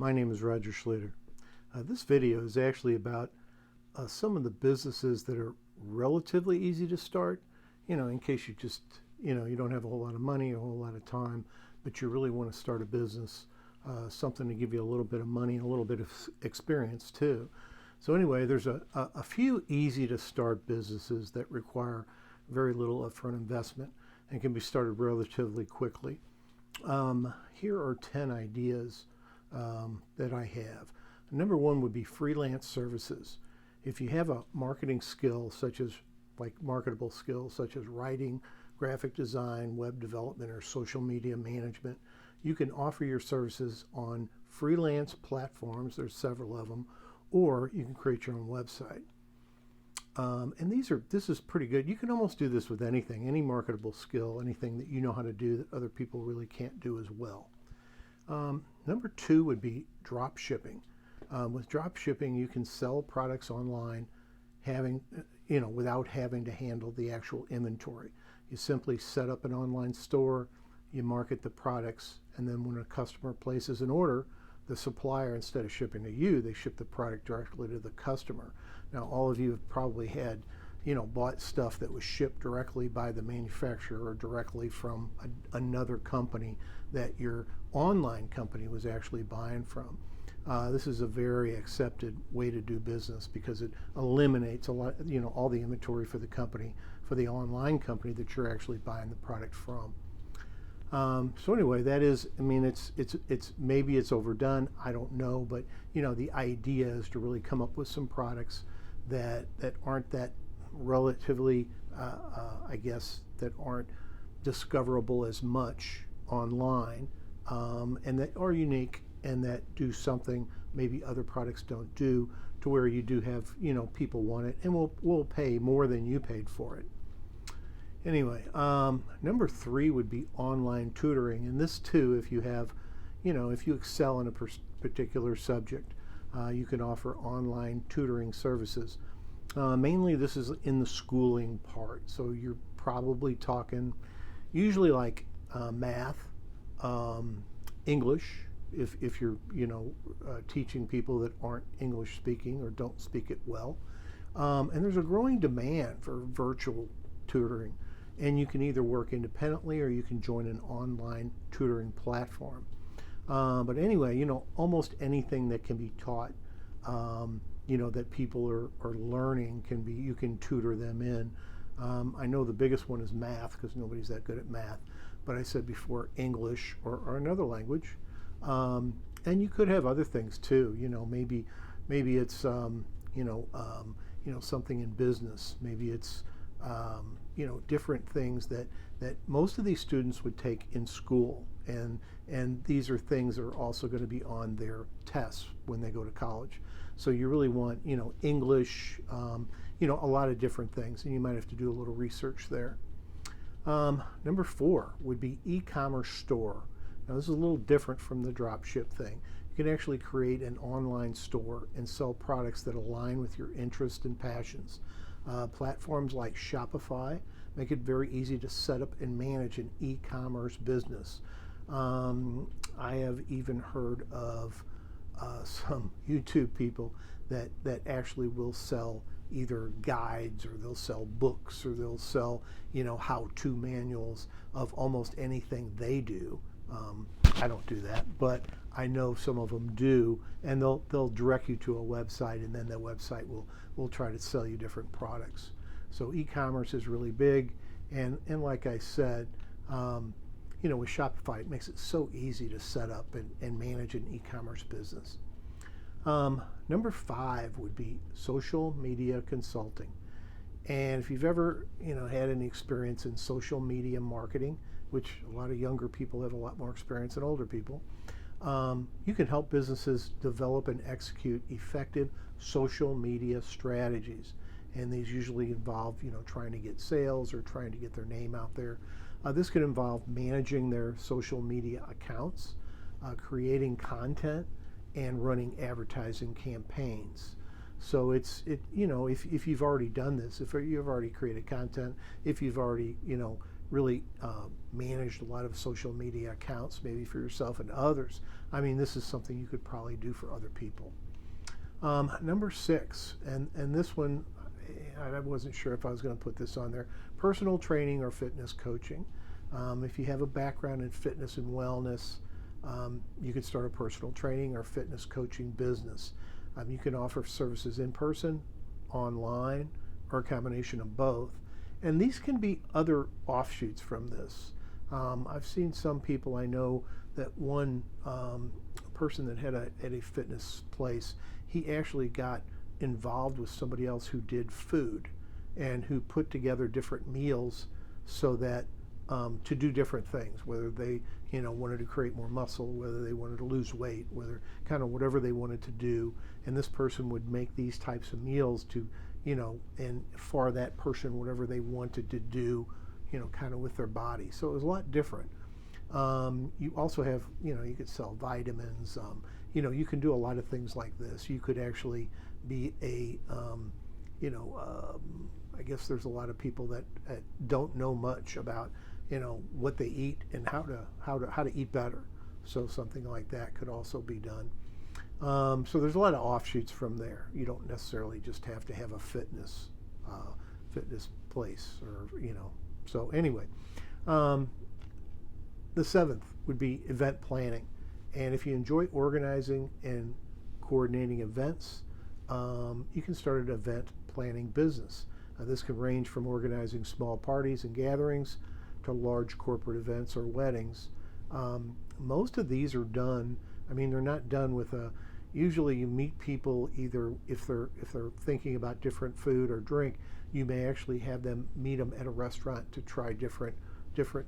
My name is Roger Schluter. This video is actually about some of the businesses that are relatively easy to start, in case you just, you don't have a whole lot of money, a whole lot of time, but you really want to start a business, something to give you a little bit of money and a little bit of experience too. So anyway, there's a few easy to start businesses that require very little upfront investment and can be started relatively quickly. Here are 10 ideas that I have. Number one would be freelance services. If you have a marketing skill marketable skills such as writing, graphic design, web development, or social media management, you can offer your services on freelance platforms. There's several of them, or you can create your own website. And this is pretty good. You can almost do this with anything, any marketable skill, anything that you know how to do that other people really can't do as well. Number two would be drop shipping. With drop shipping, you can sell products online, without having to handle the actual inventory. You simply set up an online store, you market the products, and then when a customer places an order, the supplier, instead of shipping to you, they ship the product directly to the customer. Now, all of you have probably had, bought stuff that was shipped directly by the manufacturer or directly from another company that your online company was actually buying from. This is a very accepted way to do business because it eliminates a lot, all the inventory for the company, for the online company that you're actually buying the product from. So anyway, that is, it's maybe it's overdone. I don't know, but the idea is to really come up with some products that aren't that relatively, that aren't discoverable as much online, and that are unique and that do something maybe other products don't do, to where you do have, people want it and will pay more than you paid for it. Anyway, number three would be online tutoring. And this too, if you have, if you excel in a particular subject, you can offer online tutoring services. Mainly this is in the schooling part. So you're probably talking usually like math, English, if you're, teaching people that aren't English speaking or don't speak it well. And there's a growing demand for virtual tutoring. And you can either work independently or you can join an online tutoring platform. But anyway, almost anything that can be taught, that people are learning you can tutor them in. I know the biggest one is math because nobody's that good at math. But I said before, English or another language. And you could have other things too. Maybe it's something in business. Maybe it's different things that most of these students would take in school, and these are things that are also going to be on their tests when they go to college. So you really want English, a lot of different things, and you might have to do a little research there. Number four would be e-commerce store. Now this is a little different from the drop ship thing. You can actually create an online store and sell products that align with your interests and passions. Platforms like Shopify make it very easy to set up and manage an e-commerce business. I have even heard of some YouTube people that actually will sell either guides, or they'll sell books, or they'll sell how-to manuals of almost anything they do. I don't do that, but I know some of them do, and they'll direct you to a website, and then that website will try to sell you different products. So e-commerce is really big, and like I said, with Shopify, it makes it so easy to set up and manage an e-commerce business. Number five would be social media consulting. And if you've ever had any experience in social media marketing, which a lot of younger people have a lot more experience than older people, you can help businesses develop and execute effective social media strategies. And these usually involve, trying to get sales or trying to get their name out there. This could involve managing their social media accounts, creating content, and running advertising campaigns. So if you've already done this, if you've already created content, if you've already really managed a lot of social media accounts, maybe for yourself and others, I mean, this is something you could probably do for other people. Number 6, and this one, I wasn't sure if I was going to put this on there, personal training or fitness coaching. If you have a background in fitness and wellness, you could start a personal training or fitness coaching business. You can offer services in person, online, or a combination of both. And these can be other offshoots from this. I've seen some people, I know that one person that had at a fitness place, he actually got involved with somebody else who did food and who put together different meals so that to do different things, whether they wanted to create more muscle, whether they wanted to lose weight, whether kind of whatever they wanted to do. And this person would make these types of meals to and for that person, whatever they wanted to do, kind of with their body. So it was a lot different. You also have, you could sell vitamins. You can do a lot of things like this. You could actually be a, I guess there's a lot of people that don't know much about, what they eat and how to eat better. So something like that could also be done. So there's a lot of offshoots from there. You don't necessarily just have to have a fitness place, or So anyway, the 7th would be event planning, and if you enjoy organizing and coordinating events, you can start an event planning business. This can range from organizing small parties and gatherings to large corporate events or weddings. Most of these are done. I mean, they're not done with a. Usually, you meet people either if they're thinking about different food or drink. You may actually have them meet them at a restaurant to try different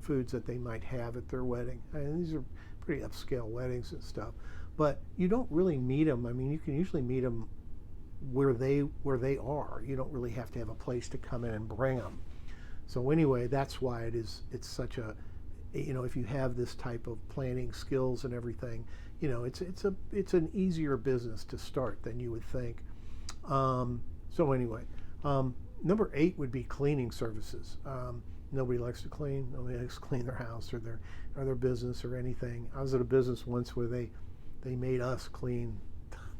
foods that they might have at their wedding. And these are pretty upscale weddings and stuff. But you don't really meet them. I mean, you can usually meet them where they are. You don't really have to have a place to come in and bring them. So anyway, that's why it's such a, if you have this type of planning skills and everything, it's an easier business to start than you would think. So anyway, number 8 would be cleaning services. Nobody likes to clean. Nobody likes to clean their house or their business or anything. I was at a business once where they made us clean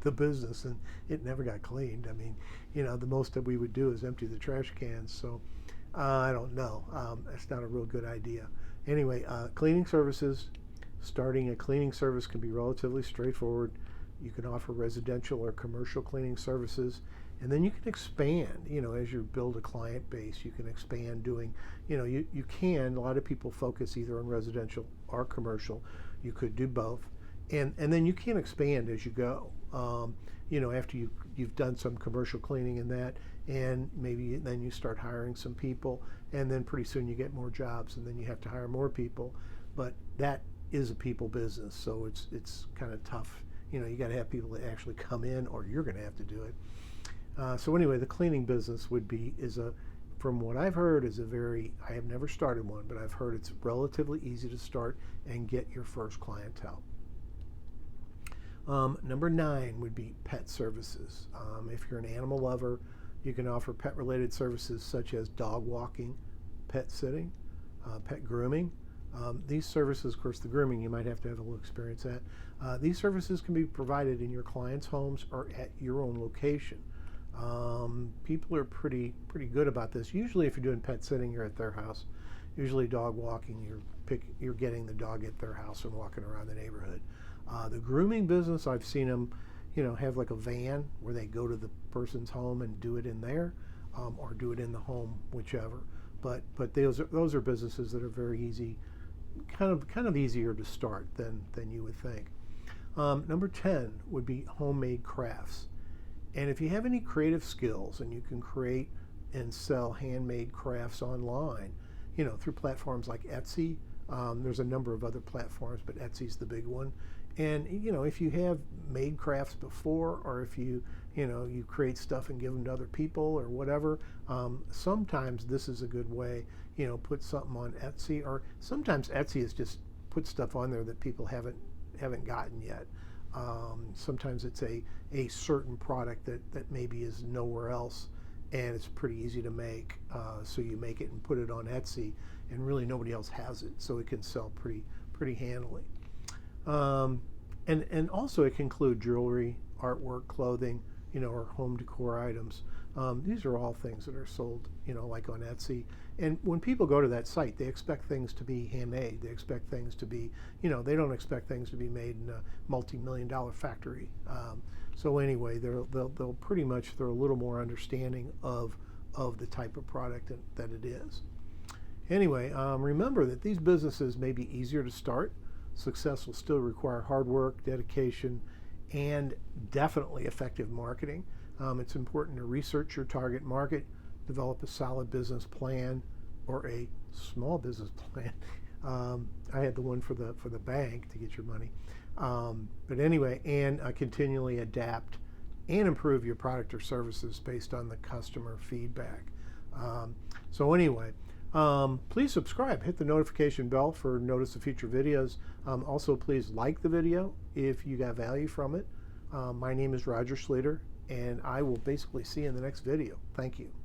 the business, and it never got cleaned. I mean, the most that we would do is empty the trash cans. So I don't know. That's not a real good idea. Anyway, cleaning services. Starting a cleaning service can be relatively straightforward. You can offer residential or commercial cleaning services, and then you can expand. As you build a client base, you can expand doing. You can. A lot of people focus either on residential or commercial. You could do both, and then you can expand as you go. After you've done some commercial cleaning in that, and maybe then you start hiring some people, and then pretty soon you get more jobs, and then you have to hire more people. But that is a people business, so it's kind of tough. You got to have people that actually come in, or you're going to have to do it. So anyway, the cleaning business from what I've heard, I have never started one, but I've heard it's relatively easy to start and get your first clientele. Number 9 would be pet services. If you're an animal lover, you can offer pet-related services such as dog walking, pet sitting, pet grooming. These services, of course, the grooming you might have to have a little experience at. These services can be provided in your clients' homes or at your own location. People are pretty good about this. Usually, if you're doing pet sitting, you're at their house. Usually, dog walking, you're getting the dog at their house and walking around the neighborhood. The grooming business, I've seen them, have like a van where they go to the person's home and do it in there, or do it in the home, whichever. But those are businesses that are very easy. Kind of easier to start than you would think. Number 10 would be homemade crafts. And if you have any creative skills and you can create and sell handmade crafts online, through platforms like Etsy, there's a number of other platforms, but Etsy's the big one. And if you have made crafts before, or if you create stuff and give them to other people or whatever, sometimes this is a good way. Put something on Etsy, or sometimes Etsy is just put stuff on there that people haven't gotten yet. Sometimes it's a certain product that maybe is nowhere else, and it's pretty easy to make. So you make it and put it on Etsy, and really nobody else has it, so it can sell pretty handily. And also it can include jewelry, artwork, clothing, or home decor items. These are all things that are sold, like on Etsy. And when people go to that site, they expect things to be handmade. They expect things to be, they don't expect things to be made in a multi-million-dollar factory. So anyway, they'll pretty much, they're a little more understanding of the type of product that it is. Anyway, remember that these businesses may be easier to start. Success will still require hard work, dedication, and definitely effective marketing. It's important to research your target market, develop a solid business plan or a small business plan. I had the one for the bank to get your money. But anyway, and continually adapt and improve your product or services based on the customer feedback. So anyway, please subscribe, hit the notification bell for notice of future videos. Also, please like the video if you got value from it. My name is Roger Schlueter, and I will basically see you in the next video. Thank you.